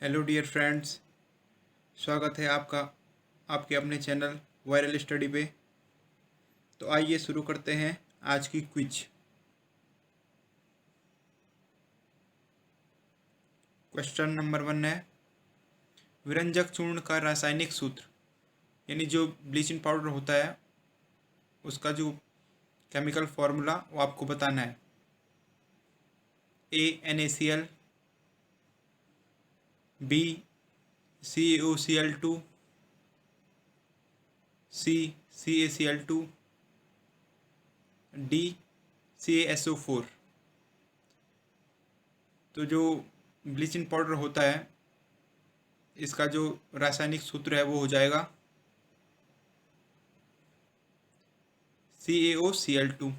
Hello dear friends, स्वागत है आपका आपके अपने चैनल वायरल स्टडी पे। तो आइए शुरू करते हैं आज की क्विज। क्वेश्चन नंबर 1 है, विरंजक चूर्ण का रासायनिक सूत्र, यानी जो ब्लीचिंग पाउडर होता है उसका जो केमिकल फॉर्मूला वो आपको बताना है। NaCl, B CaOCl2, C CaCl2, D CaSO4। तो जो ब्लीचिंग पाउडर होता है इसका जो रासायनिक सूत्र है वो हो जाएगा CaOCl2।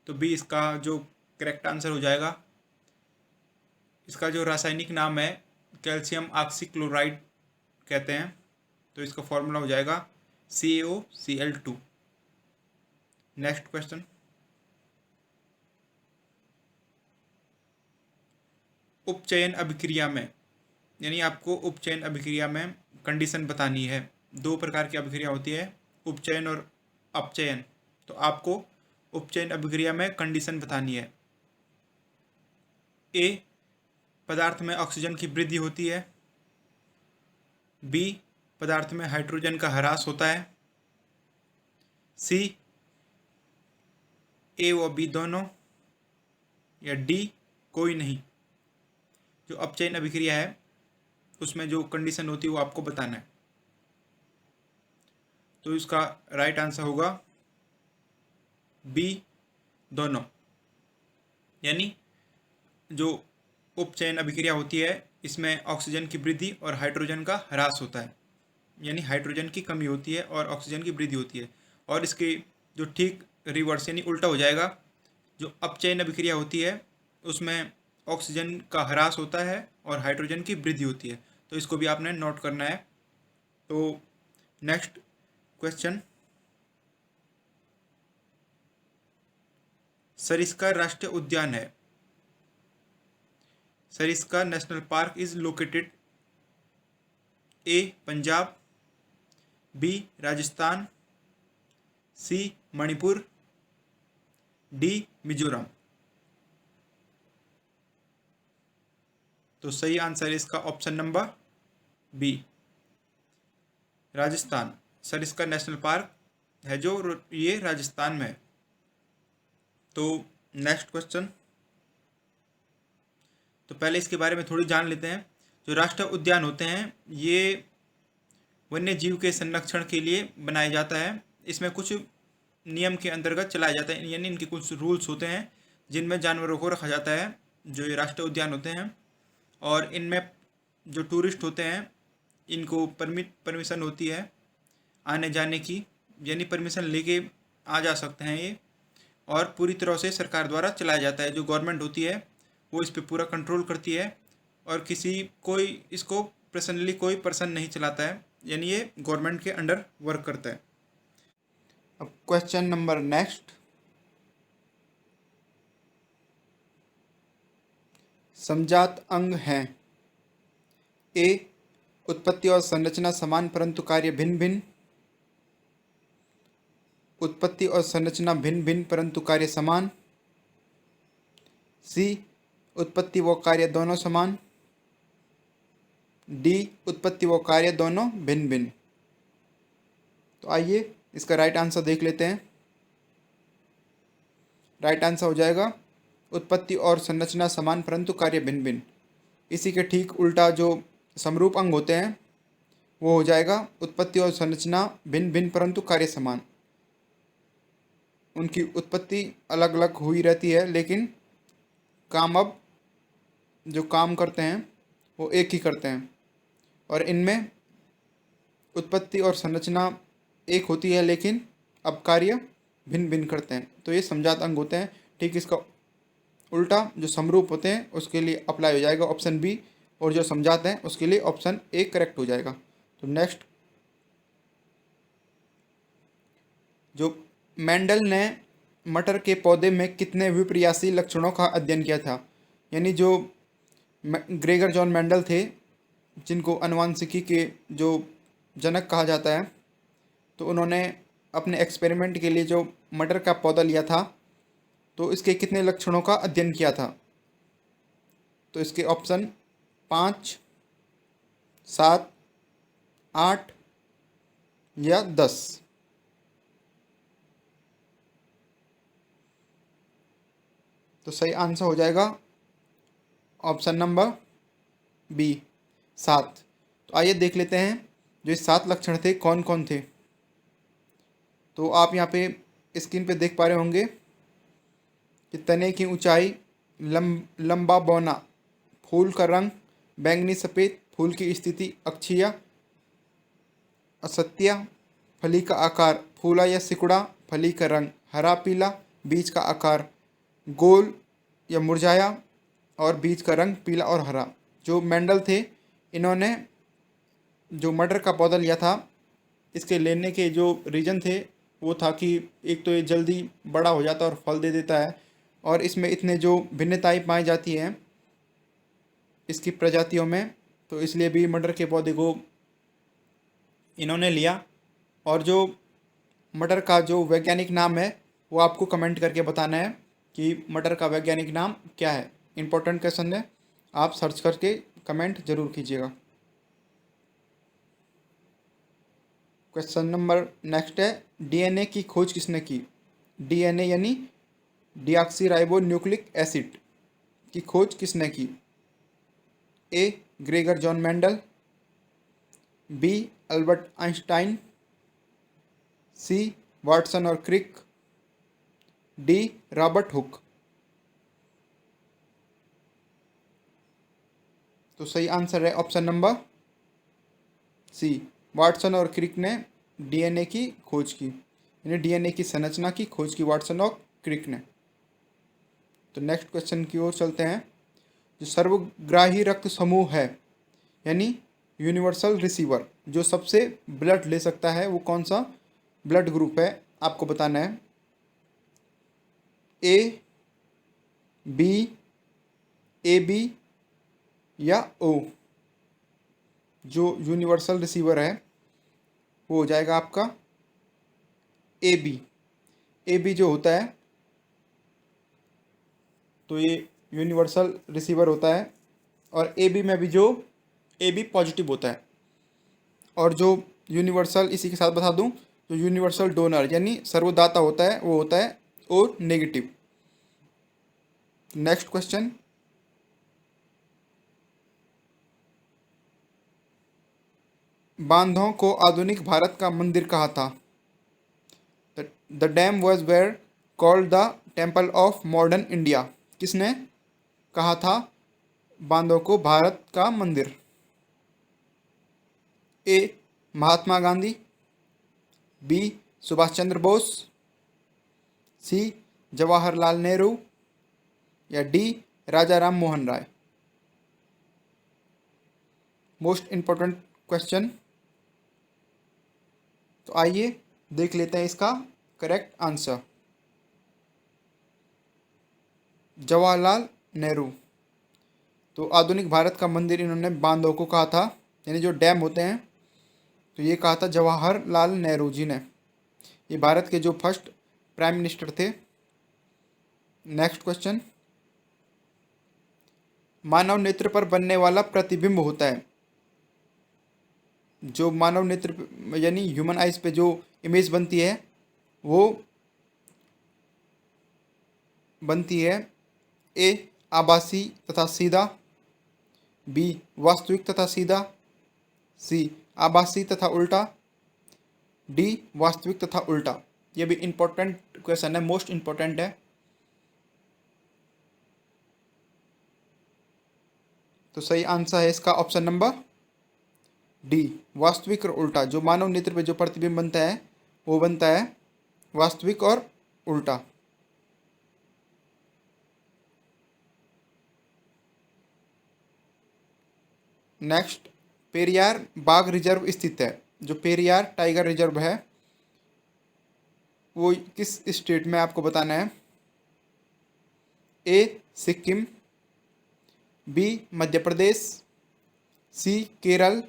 तो बी इसका जो करेक्ट आंसर हो जाएगा। इसका जो रासायनिक नाम है कैल्शियम ऑक्सीक्लोराइड कहते हैं, तो इसका फॉर्मूला हो जाएगा CaOCl2। नेक्स्ट क्वेश्चन, उपचयन अभिक्रिया में, यानी आपको उपचयन अभिक्रिया में कंडीशन बतानी है। दो प्रकार की अभिक्रिया होती है, उपचयन और अपचयन। तो आपको उपचयन अभिक्रिया में कंडीशन बतानी है। ए, पदार्थ में ऑक्सीजन की वृद्धि होती है। बी, पदार्थ में हाइड्रोजन का ह्रास होता है। सी, ए व बी दोनों, या डी कोई नहीं। जो अपचयन अभिक्रिया है उसमें जो कंडीशन होती है वो आपको बताना है। तो इसका राइट आंसर होगा बी दोनों, यानी जो उपचयन अभिक्रिया होती है इसमें ऑक्सीजन की वृद्धि और हाइड्रोजन का ह्रास होता है, यानी हाइड्रोजन की कमी होती है और ऑक्सीजन की वृद्धि होती है। और इसके जो ठीक रिवर्स यानी उल्टा हो जाएगा, जो अपचयन अभिक्रिया होती है उसमें ऑक्सीजन का ह्रास होता है और हाइड्रोजन की वृद्धि होती है। तो इसको भी आपने नोट करना है। तो नेक्स्ट क्वेश्चन, सरिस्का राष्ट्रीय उद्यान है। Sariska national park is located A Punjab, B Rajasthan, C Manipur, D Mizoram. तो सही आंसर है इसका option number B, Rajasthan. Sariska national park है जो ये राजस्थान में है। तो नेक्स्ट क्वेश्चन, तो पहले इसके बारे में थोड़ी जान लेते हैं। जो राष्ट्रीय उद्यान होते हैं ये वन्य जीव के संरक्षण के लिए बनाया जाता है। इसमें कुछ नियम के अंतर्गत चलाया जाता है, यानी इनके कुछ रूल्स होते हैं जिनमें जानवरों को रखा जाता है। जो ये राष्ट्रीय उद्यान होते हैं और इनमें जो टूरिस्ट होते हैं इनको परमिशन होती है आने जाने की, यानी परमिशन लेके आ जा सकते हैं ये। और पूरी तरह से सरकार द्वारा चलाया जाता है। जो गवर्नमेंट होती है वो इस पर पूरा कंट्रोल करती है और कोई इसको पर्सनली कोई पर्सन नहीं चलाता है, यानी ये गवर्नमेंट के अंडर वर्क करता है। अब क्वेश्चन नंबर नेक्स्ट, समजात अंग हैं। ए, उत्पत्ति और संरचना समान परंतु कार्य भिन्न भिन्न। उत्पत्ति और संरचना भिन्न भिन्न परंतु कार्य समान। सी, उत्पत्ति व कार्य दोनों समान। डी, उत्पत्ति व कार्य दोनों भिन्न भिन्न। तो आइए इसका राइट आंसर देख लेते हैं। राइट आंसर हो जाएगा उत्पत्ति और संरचना समान परंतु कार्य भिन्न भिन्न। इसी के ठीक उल्टा जो समरूप अंग होते हैं वो हो जाएगा उत्पत्ति और संरचना भिन्न भिन्न परंतु कार्य समान। उनकी उत्पत्ति अलग अलग हुई रहती है लेकिन अब जो काम करते हैं वो एक ही करते हैं। और इनमें उत्पत्ति और संरचना एक होती है लेकिन अब कार्य भिन्न भिन्न करते हैं। तो ये समजात अंग होते हैं। ठीक इसका उल्टा जो समरूप होते हैं उसके लिए अप्लाई हो जाएगा ऑप्शन बी, और जो समझाते हैं उसके लिए ऑप्शन ए करेक्ट हो जाएगा। तो नेक्स्ट, जो मेंडल ने मटर के पौधे में कितने विपर्यासी लक्षणों का अध्ययन किया था, यानी जो ग्रेगर जॉन मेंडल थे, जिनको अनुवांशिकी के जो जनक कहा जाता है। तो उन्होंने अपने एक्सपेरिमेंट के लिए जो मटर का पौधा लिया था, तो इसके कितने लक्षणों का अध्ययन किया था? तो इसके ऑप्शन 5, 7, 8 या 10। तो सही आंसर हो जाएगा ऑप्शन नंबर बी, 7। तो आइए देख लेते हैं जो ये 7 लक्षण थे कौन कौन थे। तो आप यहाँ पे स्क्रीन पे देख पा रहे होंगे कि तने की ऊंचाई, लंबा बौना, फूल का रंग बैंगनी सफ़ेद, फूल की स्थिति अक्षीय असत्य, फली का आकार फूला या सिकुड़ा, फली का रंग हरा पीला, बीज का आकार गोल या मुरझाया और बीज का रंग पीला और हरा। जो मेंडल थे, इन्होंने जो मटर का पौधा लिया था, इसके लेने के जो रीज़न थे वो था कि एक तो ये जल्दी बड़ा हो जाता है और फल दे देता है, और इसमें इतने जो भिन्नताएं पाई जाती हैं इसकी प्रजातियों में, तो इसलिए भी मटर के पौधे को इन्होंने लिया। और जो मटर का जो वैज्ञानिक नाम है वो आपको कमेंट करके बताना है कि मटर का वैज्ञानिक नाम क्या है। इम्पोर्टेंट क्वेश्चन है, आप सर्च करके कमेंट जरूर कीजिएगा। क्वेश्चन नंबर नेक्स्ट है, डीएनए की खोज किसने की? डीएनए यानी डीऑक्सी न्यूक्लिक एसिड की खोज किसने की? A Gregor John Mendel, B Albert Einstein, C Watson और क्रिक, डी रॉबर्ट हुक। तो सही आंसर है ऑप्शन नंबर सी, वाटसन और क्रिक ने डीएनए की खोज की, यानी डीएनए की संरचना की खोज की वाटसन और क्रिक ने। तो नेक्स्ट क्वेश्चन की ओर चलते हैं। जो सर्वग्राही रक्त समूह है, यानी यूनिवर्सल रिसीवर, जो सबसे ब्लड ले सकता है, वो कौन सा ब्लड ग्रुप है? आपको बताना है। ए, बी, ए बी या ओ। जो यूनिवर्सल रिसीवर है वो हो जाएगा आपका ए बी। ए बी जो होता है, तो ये यूनिवर्सल रिसीवर होता है, और ए बी में भी जो ए बी पॉजिटिव होता है। और जो यूनिवर्सल, इसी के साथ बता दूं, जो यूनिवर्सल डोनर यानी सर्वदाता होता है वो होता है ओ नेगेटिव। नेक्स्ट क्वेश्चन, बांधों को आधुनिक भारत का मंदिर कहा था? The dam was were called the temple of modern India. किसने कहा था बांधों को भारत का मंदिर? A Mahatma Gandhi, B Subhash Chandra Bose, C Jawaharlal Nehru या D Raja Ram Mohan Roy. Most important question. तो आइए देख लेते हैं इसका करेक्ट आंसर। जवाहरलाल नेहरू। तो आधुनिक भारत का मंदिर इन्होंने बांधों को कहा था, यानी जो डैम होते हैं, तो ये कहा था जवाहरलाल नेहरू जी ने। ये भारत के जो फर्स्ट प्राइम मिनिस्टर थे। नेक्स्ट क्वेश्चन, मानव नेत्र पर बनने वाला प्रतिबिंब होता है। जो मानव नेत्र यानी ह्यूमन आइज पे जो इमेज बनती है वो बनती है ए आभासी तथा सीधा, बी वास्तविक तथा सीधा, सी आभासी तथा उल्टा, डी वास्तविक तथा उल्टा। ये भी इंपॉर्टेंट क्वेश्चन है, मोस्ट इंपॉर्टेंट है। तो सही आंसर है इसका ऑप्शन नंबर डी, वास्तविक और उल्टा। जो मानव नेत्र पे जो प्रतिबिंब बनता है वो बनता है वास्तविक और उल्टा। नेक्स्ट, पेरियार बाघ रिजर्व स्थित है। जो पेरियार टाइगर रिजर्व है वो किस स्टेट में, आपको बताना है। ए सिक्किम, बी मध्य प्रदेश, सी केरल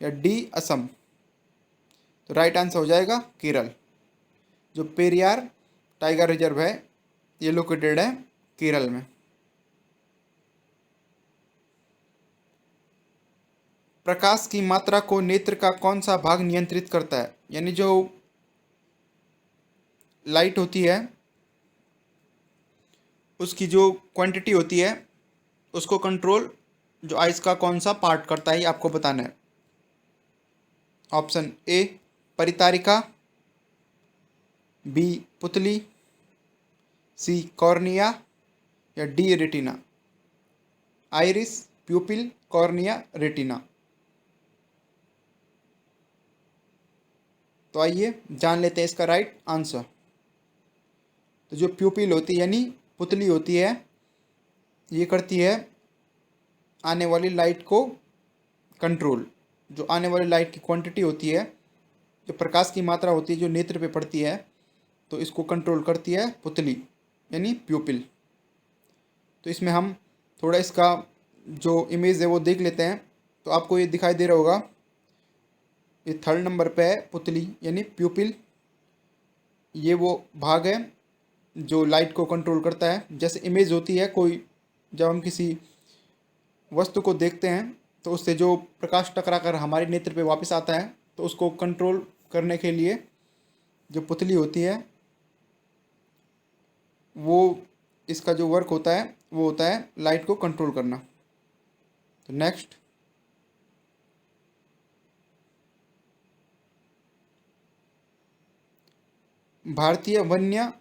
या डी असम। तो राइट आंसर हो जाएगा केरल। जो पेरियार टाइगर रिजर्व है ये लोकेटेड है केरल में। प्रकाश की मात्रा को नेत्र का कौन सा भाग नियंत्रित करता है? यानी जो लाइट होती है उसकी जो क्वांटिटी होती है उसको कंट्रोल जो आइस का कौन सा पार्ट करता है ये आपको बताना है। ऑप्शन ए परितारिका, बी पुतली, सी कॉर्निया या D retina. Iris, प्यूपिल, cornea, retina. तो आइए जान लेते हैं इसका राइट आंसर। तो जो प्यूपिल होती है यानी पुतली होती है ये करती है आने वाली लाइट को कंट्रोल। जो आने वाली लाइट की क्वांटिटी होती है, जो प्रकाश की मात्रा होती है जो नेत्र पे पड़ती है, तो इसको कंट्रोल करती है पुतली यानी प्यूपिल। तो इसमें हम थोड़ा इसका जो इमेज है वो देख लेते हैं। तो आपको ये दिखाई दे रहा होगा, ये थर्ड नंबर पे है पुतली यानी प्यूपिल। ये वो भाग है जो लाइट को कंट्रोल करता है। जैसे इमेज होती है कोई, जब हम किसी वस्तु को देखते हैं तो उससे जो प्रकाश टकरा कर हमारे नेत्र पे वापस आता है, तो उसको कंट्रोल करने के लिए जो पुतली होती है वो इसका जो वर्क होता है वो होता है लाइट को कंट्रोल करना। तो नेक्स्ट, भारतीय वन्य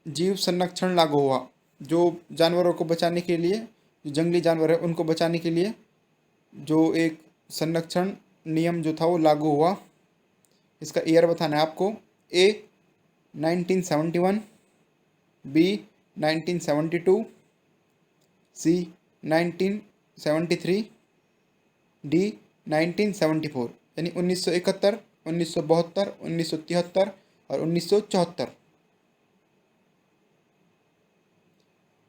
जीव संरक्षण लागू हुआ। जो जानवरों को बचाने के लिए, जो जंगली जानवर है उनको बचाने के लिए जो एक संरक्षण नियम जो था वो लागू हुआ। इसका ईयर बताना है आपको। ए 1971, बी 1972, सी 1973, डी 1974। यानी 1971, 1972, 1973 और 1974।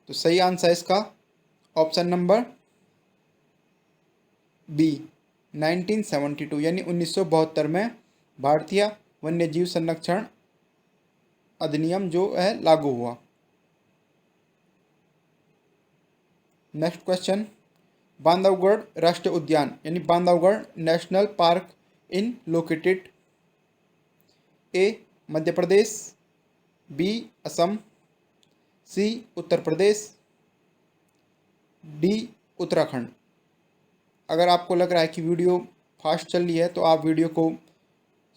तो सही आंसर है इसका ऑप्शन नंबर बी 1972 यानी 1972 में भारतीय वन्यजीव संरक्षण अधिनियम जो है लागू हुआ। नेक्स्ट क्वेश्चन, बांधवगढ़ राष्ट्रीय उद्यान यानी Bandhavgarh national park in located A Madhya Pradesh, B Assam, C Uttar Pradesh, D Uttarakhand. अगर आपको लग रहा है कि वीडियो फास्ट चल रही है तो आप वीडियो को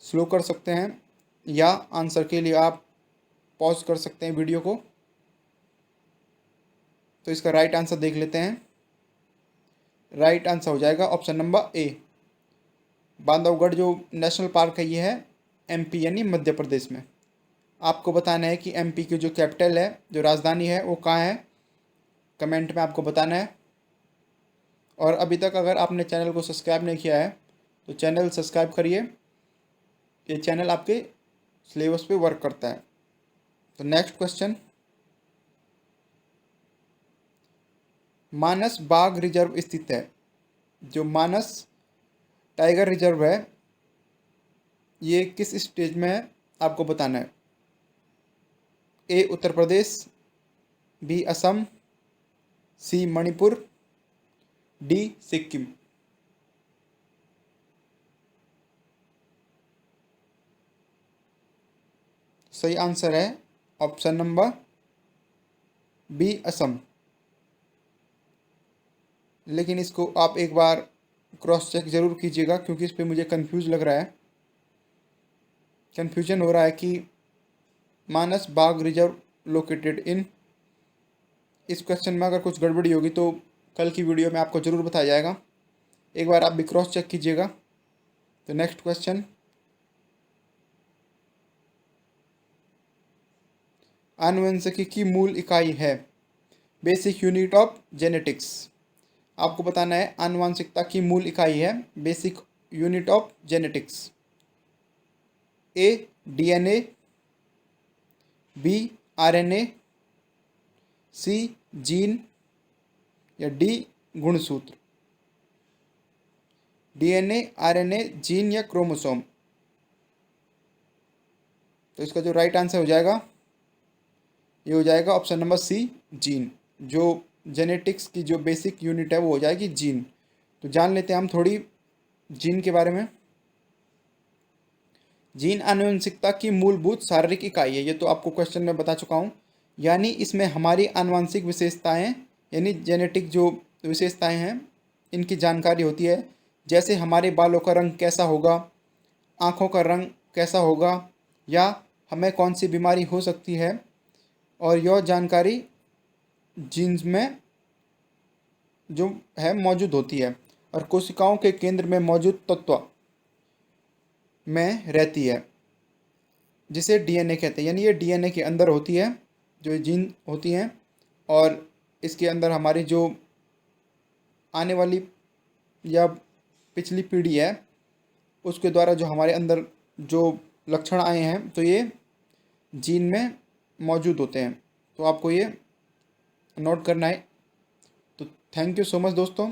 स्लो कर सकते हैं या आंसर के लिए आप पॉज कर सकते हैं वीडियो को। तो इसका राइट आंसर देख लेते हैं। राइट आंसर हो जाएगा ऑप्शन नंबर ए। बांधवगढ़ जो नेशनल पार्क है ये है एमपी यानी मध्य प्रदेश में। आपको बताना है कि एमपी की जो कैपिटल है, जो राजधानी है वो कहाँ है, कमेंट में आपको बताना है। और अभी तक अगर आपने चैनल को सब्सक्राइब नहीं किया है तो चैनल सब्सक्राइब करिए। ये चैनल आपके सिलेबस पे वर्क करता है। तो नेक्स्ट क्वेश्चन, मानस बाघ रिजर्व स्थित है। जो मानस टाइगर रिजर्व है ये किस स्टेट में है आपको बताना है। ए उत्तर प्रदेश, बी असम, सी मणिपुर, डी सिक्किम। सही आंसर है ऑप्शन नंबर बी असम। लेकिन इसको आप एक बार क्रॉस चेक ज़रूर कीजिएगा क्योंकि इस पर मुझे कंफ्यूज लग रहा है, कंफ्यूजन हो रहा है कि मानस बाघ रिजर्व लोकेटेड इन। इस क्वेश्चन में अगर कुछ गड़बड़ी होगी तो कल की वीडियो में आपको ज़रूर बताया जाएगा। एक बार आप भी क्रॉस चेक कीजिएगा। तो नेक्स्ट क्वेश्चन, आनुवंशिकी की मूल इकाई है। Basic unit of genetics. आपको बताना है आनुवंशिकता की मूल इकाई है basic unit of genetics. A DNA, B RNA, C gene या डी गुणसूत्र। डीएनए, आरएनए, जीन या क्रोमोसोम। तो इसका जो राइट आंसर हो जाएगा ये हो जाएगा ऑप्शन नंबर सी, जीन। जो जेनेटिक्स की जो बेसिक यूनिट है वो हो जाएगी जीन। तो जान लेते हैं हम थोड़ी जीन के बारे में। जीन आनुवंशिकता की मूलभूत शारीरिक इकाई है, ये तो आपको क्वेश्चन में बता चुका हूँ। यानी इसमें हमारी आनुवंशिक विशेषताएं यानी जेनेटिक जो विशेषताएं हैं इनकी जानकारी होती है। जैसे हमारे बालों का रंग कैसा होगा, आँखों का रंग कैसा होगा, या हमें कौन सी बीमारी हो सकती है, और यह जानकारी जीन्स में जो है मौजूद होती है और कोशिकाओं के केंद्र में मौजूद तत्व में रहती है, जिसे डीएनए कहते हैं। यानी ये डीएनए के अंदर होती है जो जीन होती हैं, और इसके अंदर हमारी जो आने वाली या पिछली पीढ़ी है उसके द्वारा जो हमारे अंदर जो लक्षण आए हैं तो ये जीन में मौजूद होते हैं। तो आपको ये नोट करना है। तो थैंक यू सो मच दोस्तों।